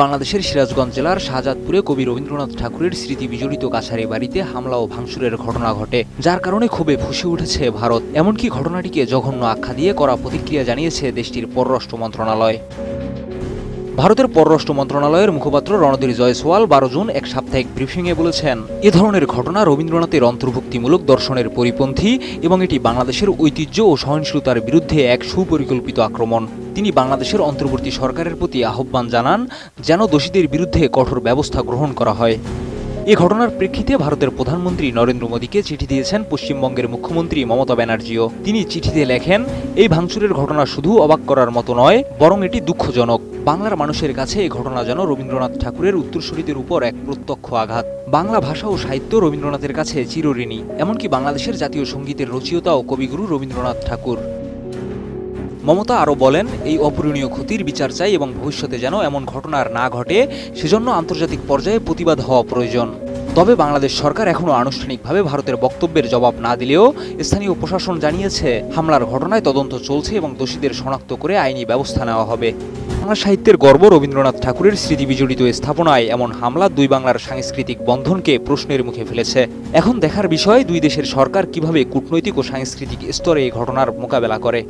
বাংলাদেশের সিরাজগঞ্জ জেলার শাহজাদপুরে কবি রবীন্দ্রনাথ ঠাকুরের স্মৃতি বিজড়িত কাছারি বাড়িতে হামলা ও ভাঙচুরের ঘটনা ঘটে, যার কারণে ক্ষোভে ফুঁসে উঠেছে ভারত। এমনকি ঘটনাটিকে জঘন্য আখ্যা দিয়ে কড়া প্রতিক্রিয়া জানিয়েছে দেশটির পররাষ্ট্র মন্ত্রণালয়। ভারতের পররাষ্ট্র মন্ত্রণালয়ের মুখপাত্র রণধীর জয়সওয়াল 12 জুন এক সাপ্তাহিক ব্রিফিংয়ে বলেছেন, এ ধরনের ঘটনা রবীন্দ্রনাথের অন্তর্ভুক্তিমূলক দর্শনের পরিপন্থী এবং এটি বাংলাদেশের ঐতিহ্য ও সহিংসতার বিরুদ্ধে এক সুপরিকল্পিত আক্রমণ। তিনি বাংলাদেশের অন্তর্বর্তী সরকারের প্রতি আহ্বান জানান যেন দোষীদের বিরুদ্ধে কঠোর ব্যবস্থা গ্রহণ করা হয়। এ ঘটনার প্রেক্ষিতে ভারতের প্রধানমন্ত্রী নরেন্দ্র মোদীকে চিঠি দিয়েছেন পশ্চিমবঙ্গের মুখ্যমন্ত্রী মমতা ব্যানার্জিও। তিনি চিঠিতে লেখেন, এই ভাঙচুরের ঘটনা শুধু অবাক করার মতো নয়, বরং এটি দুঃখজনক। বাংলার মানুষের কাছে এই ঘটনা যেন রবীন্দ্রনাথ ঠাকুরের উত্তরসূরিদের উপর এক প্রত্যক্ষ আঘাত। বাংলা ভাষা ও সাহিত্য রবীন্দ্রনাথের কাছে চিরঋণী, এমনকি বাংলাদেশের জাতীয় সঙ্গীতের রচয়িতা ও কবিগুরু রবীন্দ্রনাথ ঠাকুর। মমতা আরও বলেন, এই অপূরণীয় ক্ষতির বিচার চাই এবং ভবিষ্যতে যেন এমন ঘটনা আর না ঘটে সেজন্য আন্তর্জাতিক পর্যায়ে প্রতিবাদ হওয়া প্রয়োজন। তবে বাংলাদেশ সরকার এখনও আনুষ্ঠানিকভাবে ভারতের বক্তব্যের জবাব না দিলেও স্থানীয় প্রশাসন জানিয়েছে হামলার ঘটনায় তদন্ত চলছে এবং দোষীদের শনাক্ত করে আইনি ব্যবস্থা নেওয়া হবে। বাংলা সাহিত্যের গর্ব রবীন্দ্রনাথ ঠাকুরের স্মৃতি বিজড়িত স্থাপনায় এমন হামলা দুই বাংলার সাংস্কৃতিক বন্ধনকে প্রশ্নের মুখে ফেলেছে। এখন দেখার বিষয় দুই দেশের সরকার কিভাবে কূটনৈতিক ও সাংস্কৃতিক স্তরে এই ঘটনার মোকাবেলা করে।